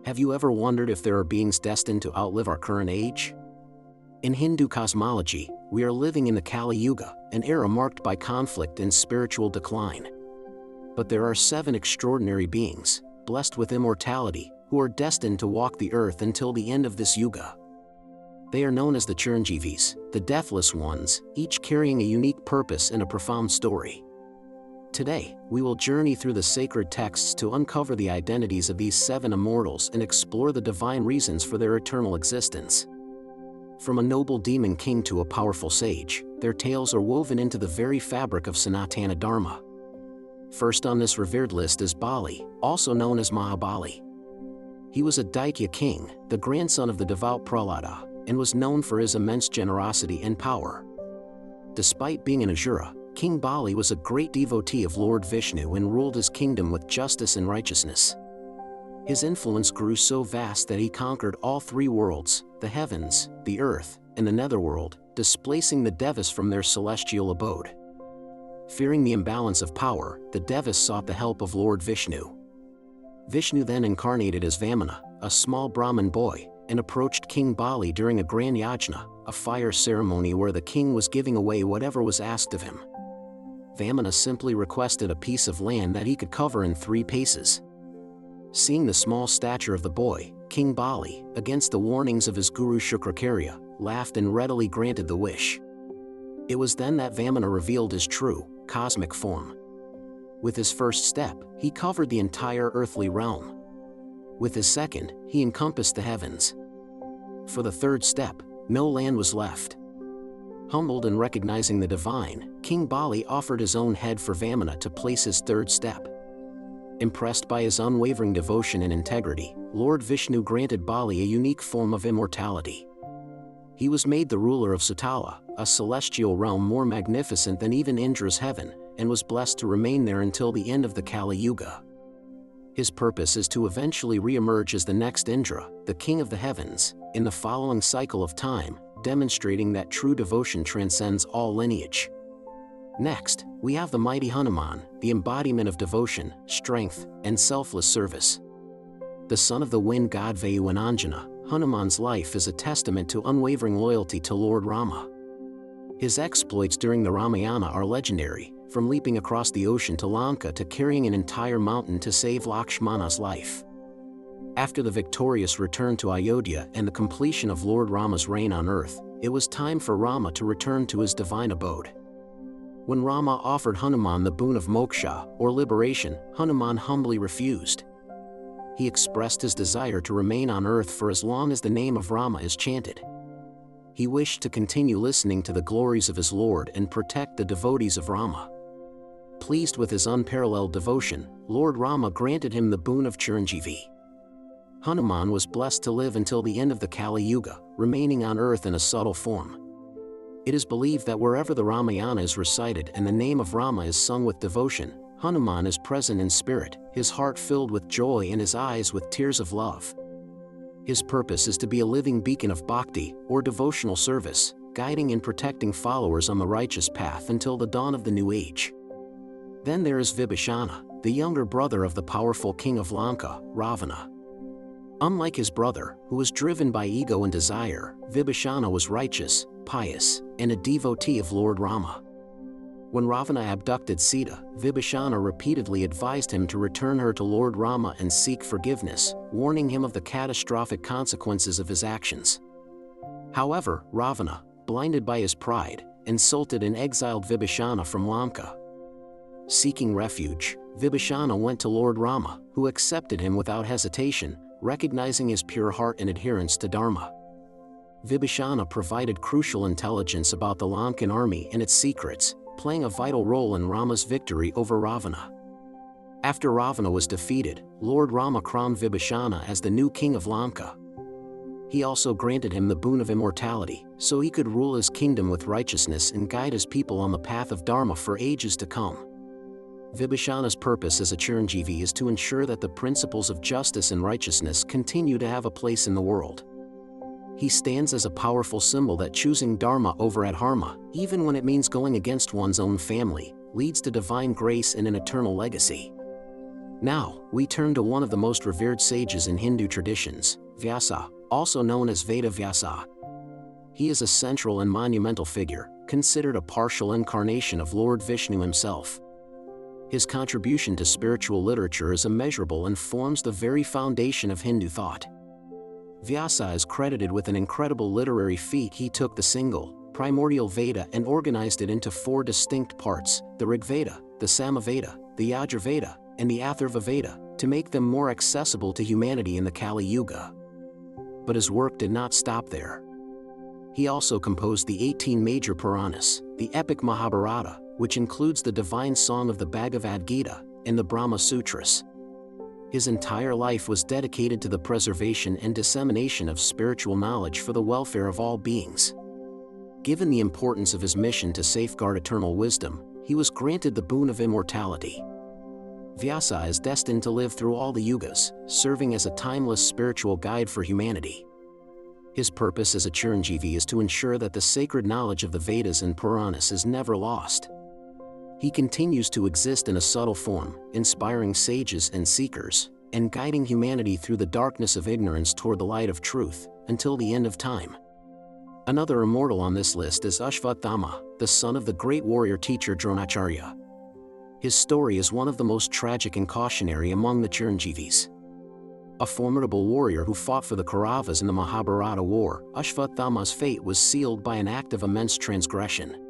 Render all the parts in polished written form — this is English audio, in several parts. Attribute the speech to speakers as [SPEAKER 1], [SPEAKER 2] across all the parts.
[SPEAKER 1] Have you ever wondered if there are beings destined to outlive our current age? In Hindu cosmology, we are living in the Kali Yuga, an era marked by conflict and spiritual decline. But there are 7 extraordinary beings, blessed with immortality, who are destined to walk the earth until the end of this yuga. They are known as the Chiranjeevis, the deathless ones, each carrying a unique purpose and a profound story. Today, we will journey through the sacred texts to uncover the identities of these 7 immortals and explore the divine reasons for their eternal existence. From a noble demon king to a powerful sage, their tales are woven into the very fabric of Sanatana Dharma. First on this revered list is Bali, also known as Mahabali. He was a Daitya king, the grandson of the devout Prahlada, and was known for his immense generosity and power. Despite being an Asura, King Bali was a great devotee of Lord Vishnu and ruled his kingdom with justice and righteousness. His influence grew so vast that he conquered all 3 worlds, the heavens, the earth, and the netherworld, displacing the Devas from their celestial abode. Fearing the imbalance of power, the Devas sought the help of Lord Vishnu. Vishnu then incarnated as Vamana, a small Brahmin boy, and approached King Bali during a grand yajna, a fire ceremony where the king was giving away whatever was asked of him. Vamana simply requested a piece of land that he could cover in 3 paces. Seeing the small stature of the boy, King Bali, against the warnings of his guru Shukrakarya, laughed and readily granted the wish. It was then that Vamana revealed his true, cosmic form. With his first step, he covered the entire earthly realm. With his second, he encompassed the heavens. For the third step, no land was left. Humbled and recognizing the divine, King Bali offered his own head for Vamana to place his third step. Impressed by his unwavering devotion and integrity, Lord Vishnu granted Bali a unique form of immortality. He was made the ruler of Sutala, a celestial realm more magnificent than even Indra's heaven, and was blessed to remain there until the end of the Kali Yuga. His purpose is to eventually re-emerge as the next Indra, the king of the heavens, in the following cycle of time, demonstrating that true devotion transcends all lineage. Next, we have the mighty Hanuman, the embodiment of devotion, strength, and selfless service. The son of the wind god Vayu and Anjana, Hanuman's life is a testament to unwavering loyalty to Lord Rama. His exploits during the Ramayana are legendary, from leaping across the ocean to Lanka to carrying an entire mountain to save Lakshmana's life. After the victorious return to Ayodhya and the completion of Lord Rama's reign on earth, it was time for Rama to return to his divine abode. When Rama offered Hanuman the boon of moksha, or liberation, Hanuman humbly refused. He expressed his desire to remain on earth for as long as the name of Rama is chanted. He wished to continue listening to the glories of his Lord and protect the devotees of Rama. Pleased with his unparalleled devotion, Lord Rama granted him the boon of Chiranjeevi. Hanuman was blessed to live until the end of the Kali Yuga, remaining on earth in a subtle form. It is believed that wherever the Ramayana is recited and the name of Rama is sung with devotion, Hanuman is present in spirit, his heart filled with joy and his eyes with tears of love. His purpose is to be a living beacon of bhakti, or devotional service, guiding and protecting followers on the righteous path until the dawn of the new age. Then there is Vibhishana, the younger brother of the powerful king of Lanka, Ravana. Unlike his brother, who was driven by ego and desire, Vibhishana was righteous, pious, and a devotee of Lord Rama. When Ravana abducted Sita, Vibhishana repeatedly advised him to return her to Lord Rama and seek forgiveness, warning him of the catastrophic consequences of his actions. However, Ravana, blinded by his pride, insulted and exiled Vibhishana from Lanka. Seeking refuge, Vibhishana went to Lord Rama, who accepted him without hesitation, recognizing his pure heart and adherence to Dharma. Vibhishana provided crucial intelligence about the Lankan army and its secrets, playing a vital role in Rama's victory over Ravana. After Ravana was defeated, Lord Rama crowned Vibhishana as the new king of Lanka. He also granted him the boon of immortality, so he could rule his kingdom with righteousness and guide his people on the path of Dharma for ages to come. Vibhishana's purpose as a Chiranjeevi is to ensure that the principles of justice and righteousness continue to have a place in the world. He stands as a powerful symbol that choosing Dharma over adharma, even when it means going against one's own family, leads to divine grace and an eternal legacy. Now, we turn to one of the most revered sages in Hindu traditions, Vyasa, also known as Veda Vyasa. He is a central and monumental figure, considered a partial incarnation of Lord Vishnu himself. His contribution to spiritual literature is immeasurable and forms the very foundation of Hindu thought. Vyasa is credited with an incredible literary feat. He took the single, primordial Veda and organized it into 4 distinct parts, the Rigveda, the Samaveda, the Yajurveda, and the Atharva Veda, to make them more accessible to humanity in the Kali Yuga. But his work did not stop there. He also composed the 18 major Puranas, the epic Mahabharata, which includes the divine song of the Bhagavad Gita, and the Brahma Sutras. His entire life was dedicated to the preservation and dissemination of spiritual knowledge for the welfare of all beings. Given the importance of his mission to safeguard eternal wisdom, he was granted the boon of immortality. Vyasa is destined to live through all the yugas, serving as a timeless spiritual guide for humanity. His purpose as a Chiranjeevi is to ensure that the sacred knowledge of the Vedas and Puranas is never lost. He continues to exist in a subtle form, inspiring sages and seekers, and guiding humanity through the darkness of ignorance toward the light of truth, until the end of time. Another immortal on this list is Ashvatthama, the son of the great warrior teacher Dronacharya. His story is one of the most tragic and cautionary among the Chiranjeevis. A formidable warrior who fought for the Kauravas in the Mahabharata war, Ashvatthama's fate was sealed by an act of immense transgression.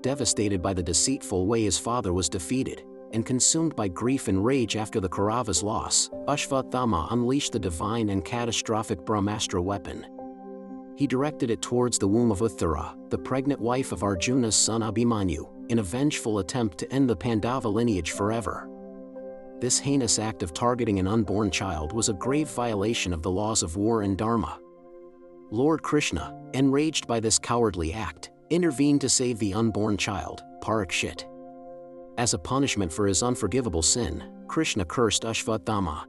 [SPEAKER 1] Devastated by the deceitful way his father was defeated, and consumed by grief and rage after the Kauravas' loss, Ashvatthama unleashed the divine and catastrophic Brahmastra weapon. He directed it towards the womb of Uttara, the pregnant wife of Arjuna's son Abhimanyu, in a vengeful attempt to end the Pandava lineage forever. This heinous act of targeting an unborn child was a grave violation of the laws of war and dharma. Lord Krishna, enraged by this cowardly act, intervened to save the unborn child, Parikshit. As a punishment for his unforgivable sin, Krishna cursed Ashvatthama.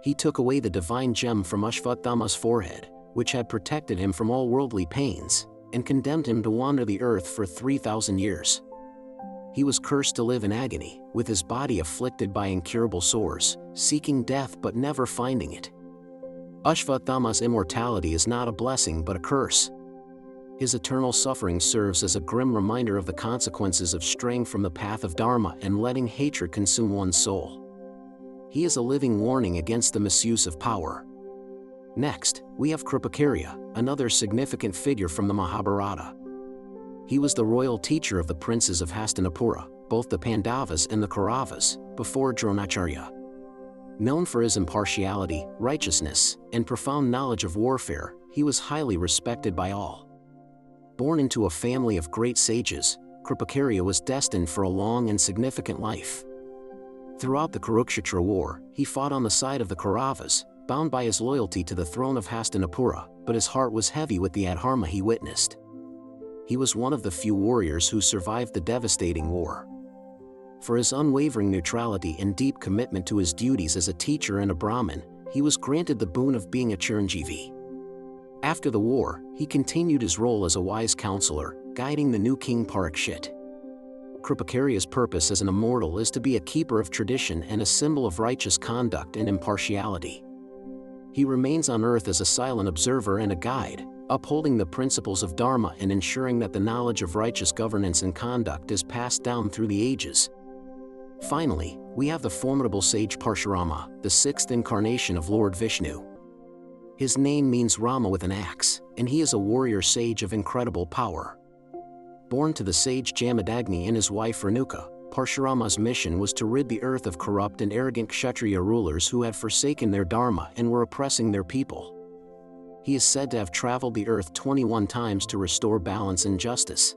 [SPEAKER 1] He took away the divine gem from Ashvatthama's forehead, which had protected him from all worldly pains, and condemned him to wander the earth for 3,000 years. He was cursed to live in agony, with his body afflicted by incurable sores, seeking death but never finding it. Ashvatthama's immortality is not a blessing but a curse. His eternal suffering serves as a grim reminder of the consequences of straying from the path of dharma and letting hatred consume one's soul. He is a living warning against the misuse of power. Next, we have Kripakarya, another significant figure from the Mahabharata. He was the royal teacher of the princes of Hastinapura, both the Pandavas and the Kauravas, before Dronacharya. Known for his impartiality, righteousness, and profound knowledge of warfare, he was highly respected by all. Born into a family of great sages, Kripakarya was destined for a long and significant life. Throughout the Kurukshetra war, he fought on the side of the Kauravas, bound by his loyalty to the throne of Hastinapura, but his heart was heavy with the adharma he witnessed. He was one of the few warriors who survived the devastating war. For his unwavering neutrality and deep commitment to his duties as a teacher and a Brahmin, he was granted the boon of being a Chiranjeevi. After the war, he continued his role as a wise counselor, guiding the new king Parikshit. Kripakarya's purpose as an immortal is to be a keeper of tradition and a symbol of righteous conduct and impartiality. He remains on earth as a silent observer and a guide, upholding the principles of dharma and ensuring that the knowledge of righteous governance and conduct is passed down through the ages. Finally, we have the formidable sage Parshuram, the 6th incarnation of Lord Vishnu. His name means Rama with an axe, and he is a warrior sage of incredible power. Born to the sage Jamadagni and his wife Renuka, Parshurama's mission was to rid the earth of corrupt and arrogant Kshatriya rulers who had forsaken their dharma and were oppressing their people. He is said to have traveled the earth 21 times to restore balance and justice.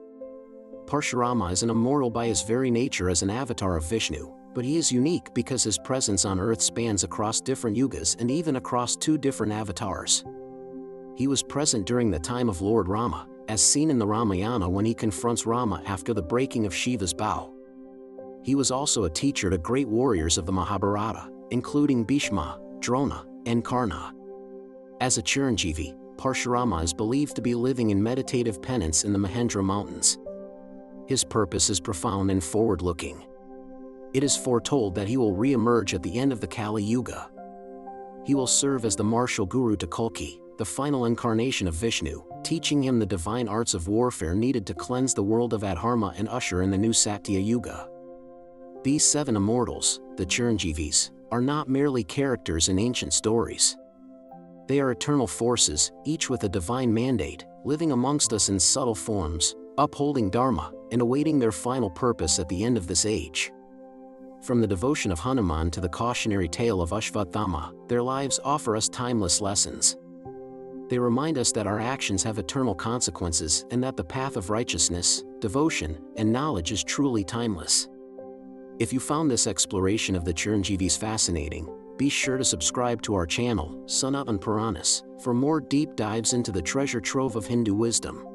[SPEAKER 1] Parshurama is an immortal by his very nature as an avatar of Vishnu, but he is unique because his presence on earth spans across different yugas and even across 2 different avatars. He was present during the time of Lord Rama, as seen in the Ramayana when he confronts Rama after the breaking of Shiva's bow. He was also a teacher to great warriors of the Mahabharata, including Bhishma, Drona, and Karna. As a Chiranjeevi, Parshurama is believed to be living in meditative penance in the Mahendra Mountains. His purpose is profound and forward-looking. It is foretold that he will re-emerge at the end of the Kali Yuga. He will serve as the martial guru to Kalki, the final incarnation of Vishnu, teaching him the divine arts of warfare needed to cleanse the world of Adharma and usher in the new Satya Yuga. These 7 immortals, the Chiranjeevis, are not merely characters in ancient stories. They are eternal forces, each with a divine mandate, living amongst us in subtle forms, upholding Dharma, and awaiting their final purpose at the end of this age. From the devotion of Hanuman to the cautionary tale of Ashvatthama, their lives offer us timeless lessons. They remind us that our actions have eternal consequences and that the path of righteousness, devotion, and knowledge is truly timeless. If you found this exploration of the Chiranjeevis fascinating, be sure to subscribe to our channel, Sanatan Puranas, for more deep dives into the treasure trove of Hindu wisdom.